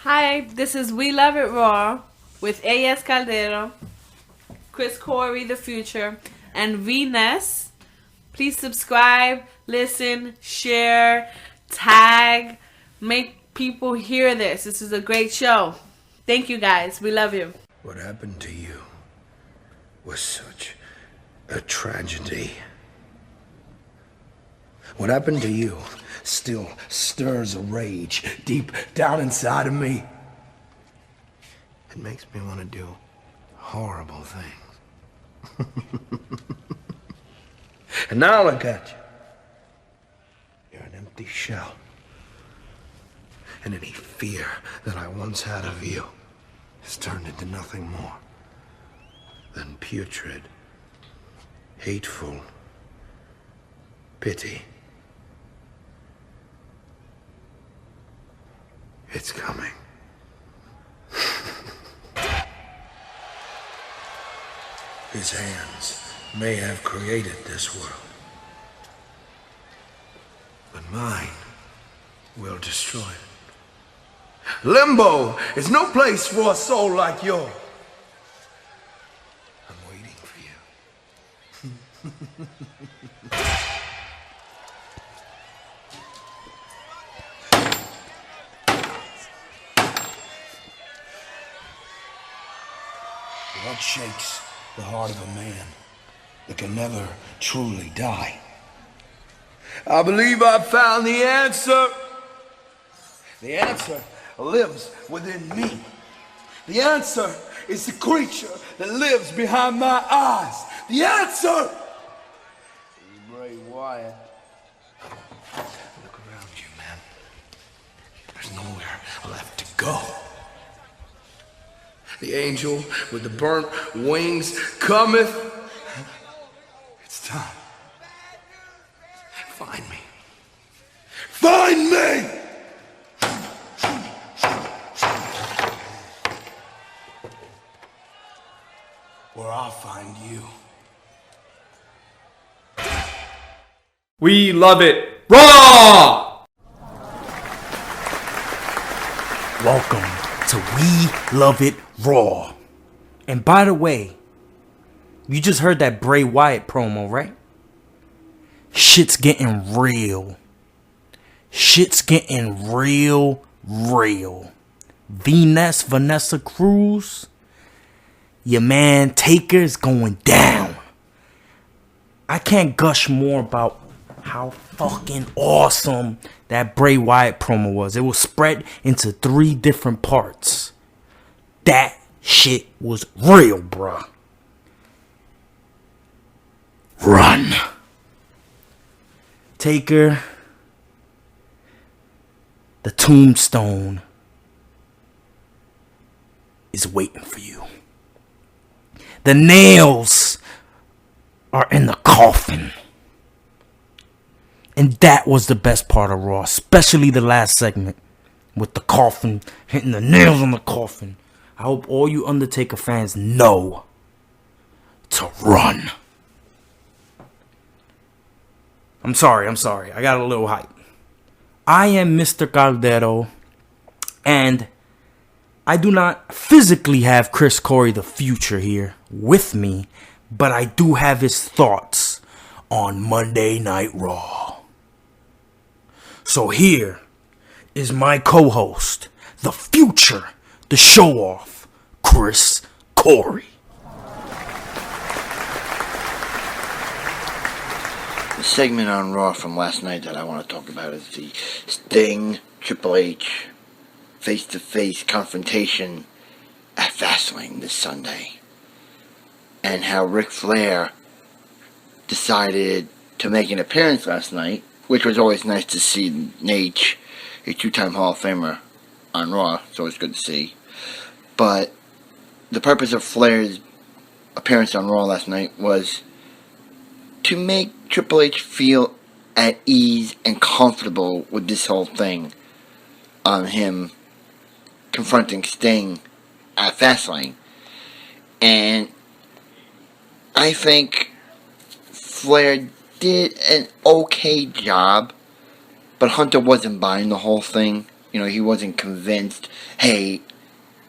Hi, this is We Love It Raw with A.S. Caldero, Chris Corey, The Future, and Venus. Please subscribe, listen, share, tag, make people hear this. This is a great show. Thank you guys. We love you. What happened to you was such a tragedy. What happened to you still stirs a rage deep down inside of me. It makes me want to do horrible things. And now look at you. You're an empty shell. And any fear that I once had of you has turned into nothing more than putrid, hateful pity. It's coming. His hands may have created this world, but mine will destroy it. Limbo is no place for a soul like yours. I'm waiting for you. What shakes the heart of a man that can never truly die? I believe I found the answer. The answer lives within me. The answer is the creature that lives behind my eyes. The answer is Bray Wyatt. Look around you, man. There's nowhere left to go. The angel with the burnt wings cometh. It's time. Find me. Find me! Or I'll find you. We love it raw! Welcome to We Love It Raw. And by the way, you just heard that Bray Wyatt promo, right? Shit's getting real. Shit's getting real. Vanessa Cruz, your man Taker's going down. I can't gush more about how fucking awesome that Bray Wyatt promo was. It was spread into 3 different parts. That shit was real, bruh. Run. Taker, the tombstone is waiting for you. The nails are in the coffin. And that was the best part of Raw, especially the last segment with the coffin, hitting the nails on the coffin. I hope all you Undertaker fans know to run. I'm sorry. I got a little hype. I am Mr. Caldero, and I do not physically have Chris Corey, the Future, here with me, but I do have his thoughts on Monday Night Raw. So here is my co-host, the Future, the show-off, Chris Corey. The segment on Raw from last night that I want to talk about is the Sting Triple H face-to-face confrontation at Fastlane this Sunday, and how Ric Flair decided to make an appearance last night, which was always nice to see Nate, a 2-time Hall of Famer, on Raw. It's always good to see. But the purpose of Flair's appearance on Raw last night was to make Triple H feel at ease and comfortable with this whole thing on him confronting Sting at Fastlane. And I think Flair did an okay job, but Hunter wasn't buying the whole thing. He wasn't convinced, hey,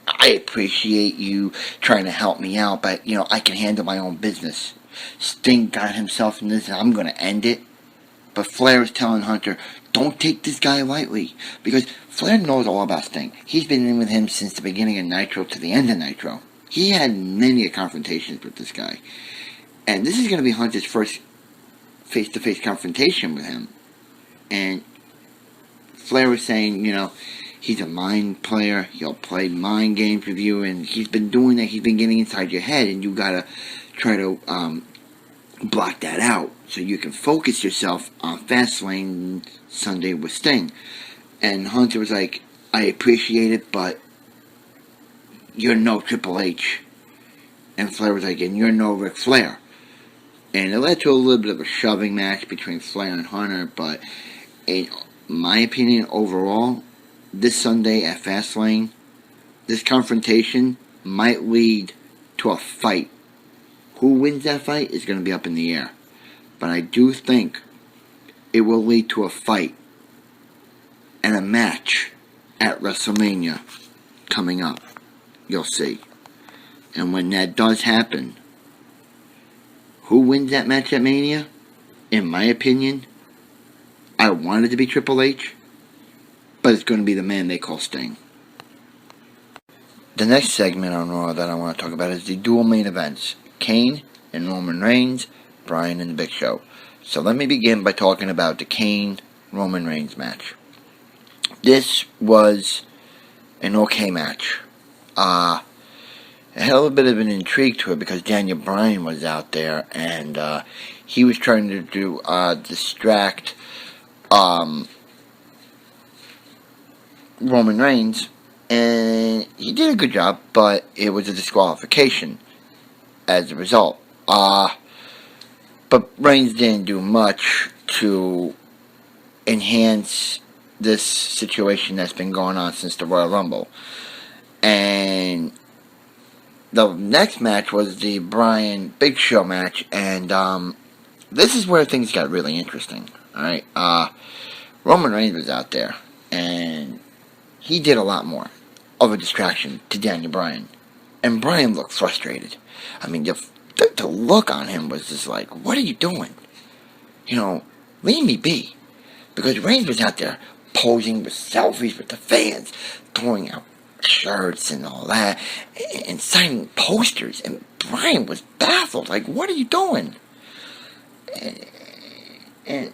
I appreciate you trying to help me out, but, I can handle my own business. Sting got himself in this, and I'm going to end it. But Flair is telling Hunter, don't take this guy lightly. Because Flair knows all about Sting. He's been in with him since the beginning of Nitro to the end of Nitro. He had many confrontations with this guy. And this is going to be Hunter's first face-to-face confrontation with him. And Flair was saying, he's a mind player. He'll play mind games with you. And he's been doing that. He's been getting inside your head. And you got to try to block that out so you can focus yourself on Fastlane Sunday with Sting. And Hunter was like, I appreciate it, but you're no Triple H. And Flair was like, and you're no Ric Flair. And it led to a little bit of a shoving match between Flair and Hunter, but in my opinion, overall, this Sunday at Fastlane, this confrontation might lead to a fight. Who wins that fight is going to be up in the air. But I do think it will lead to a fight and a match at WrestleMania coming up. You'll see. And when that does happen, who wins that match at Mania? In my opinion, I want it to be Triple H, but it's going to be the man they call Sting. The next segment on Raw that I want to talk about is the dual main events. Kane and Roman Reigns, Bryan and the Big Show. So let me begin by talking about the Kane-Roman Reigns match. This was an okay match. It had a little bit of an intrigue to it because Daniel Bryan was out there and he was trying to distract Roman Reigns, and he did a good job, but it was a disqualification as a result. But Reigns didn't do much to enhance this situation that's been going on since the Royal Rumble. And the next match was the Bryan Big Show match, and this is where things got really interesting. Alright, Roman Reigns was out there, and he did a lot more of a distraction to Daniel Bryan. And Bryan looked frustrated. I mean, the look on him was just like, what are you doing? Leave me be. Because Reigns was out there posing with selfies with the fans, throwing out shirts and all that, and signing posters. And Bryan was baffled. Like, what are you doing? And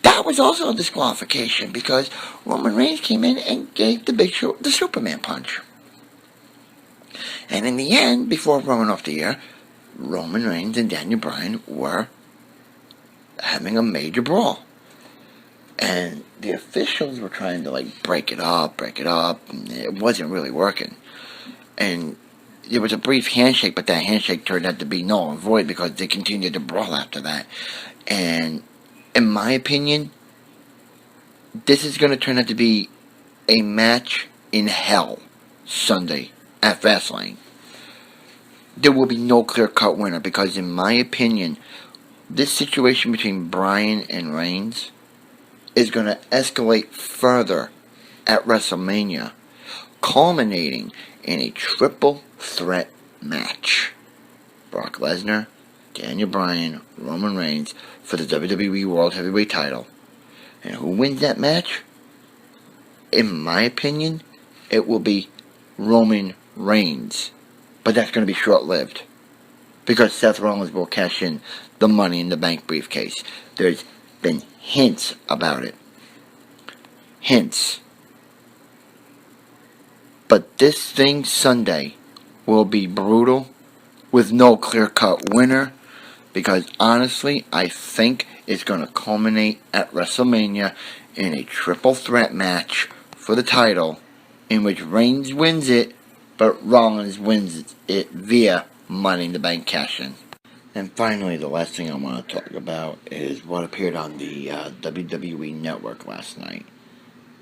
that was also a disqualification because Roman Reigns came in and gave the Big Show the Superman punch. And in the end, before going off the air, Roman Reigns and Daniel Bryan were having a major brawl. And the officials were trying to, break it up, and it wasn't really working. And there was a brief handshake, but that handshake turned out to be null and void because they continued to brawl after that. And in my opinion, this is going to turn out to be a match in hell Sunday at Fastlane. There will be no clear-cut winner because, in my opinion, this situation between Bryan and Reigns is going to escalate further at WrestleMania, culminating in a triple threat match. Brock Lesnar, Daniel Bryan, Roman Reigns for the WWE World Heavyweight title. And who wins that match? In my opinion, it will be Roman Reigns. But that's going to be short-lived. Because Seth Rollins will cash in the Money in the Bank briefcase. There's been hints about it. Hints. But this thing Sunday will be brutal with no clear-cut winner. Because honestly, I think it's going to culminate at WrestleMania in a triple threat match for the title in which Reigns wins it, but Rollins wins it via Money in the Bank cash-in. And finally, the last thing I want to talk about is what appeared on the WWE Network last night.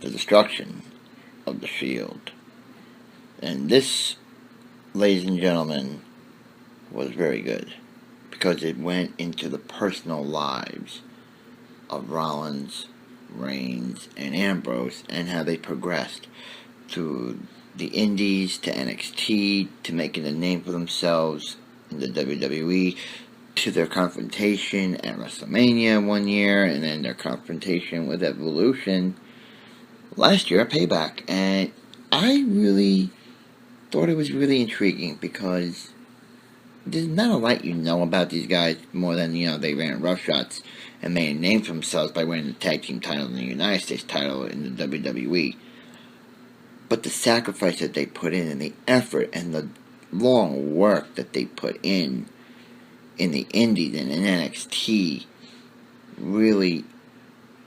The destruction of the Shield. And this, ladies and gentlemen, was very good. Because it went into the personal lives of Rollins Reigns and Ambrose and how they progressed through the Indies to NXT to making a name for themselves in the WWE to their confrontation at WrestleMania one year and then their confrontation with Evolution last year at Payback. And I really thought it was really intriguing because there's not a lot you know about these guys more than, they ran roughshots and made a name for themselves by winning the tag team title and the United States title in the WWE. But the sacrifice that they put in and the effort and the long work that they put in the Indies and in NXT really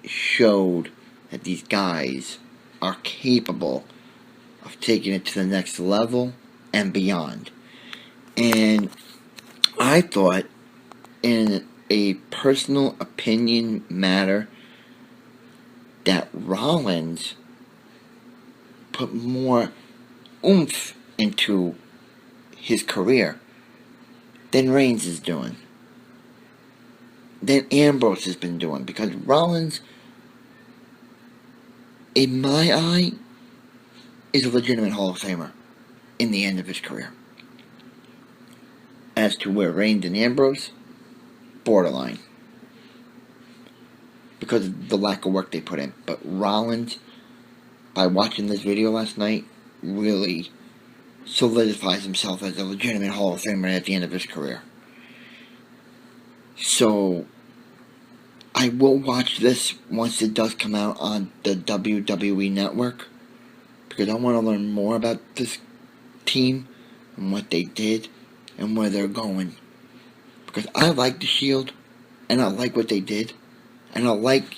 showed that these guys are capable of taking it to the next level and beyond. And I thought, in a personal opinion matter, that Rollins put more oomph into his career than Reigns is doing, than Ambrose has been doing, because Rollins, in my eye, is a legitimate Hall of Famer in the end of his career. As to where Reigns and Ambrose, borderline, because of the lack of work they put in. But Rollins, by watching this video last night, really solidifies himself as a legitimate Hall of Famer at the end of his career. So, I will watch this once it does come out on the WWE Network, because I want to learn more about this team and what they did and where they're going. Because I like the Shield, and I like what they did, and I like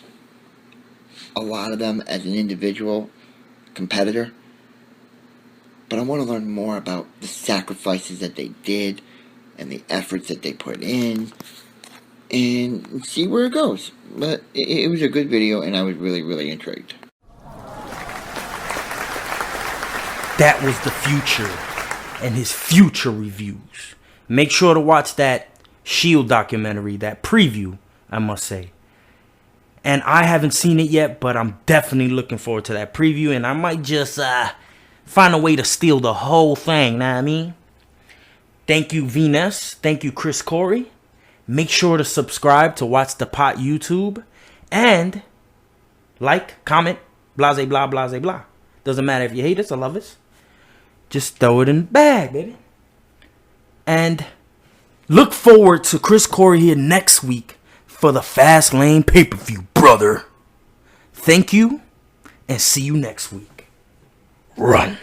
a lot of them as an individual competitor. But I want to learn more about the sacrifices that they did and the efforts that they put in and see where it goes. But it was a good video, and I was really, really intrigued. That was the Future and his future reviews. Make sure to watch that Shield documentary, that preview, I must say. And I haven't seen it yet, but I'm definitely looking forward to that preview, and I might just find a way to steal the whole thing, know what I mean? Thank you, Venus. Thank you, Chris Corey. Make sure to subscribe to Watch the Pot YouTube. And like, comment, blase, blah, blase, blah. Doesn't matter if you hate us or love us. Just throw it in the bag, baby. And look forward to Chris Corey here next week for the Fastlane pay-per-view, brother. Thank you, and see you next week. Run.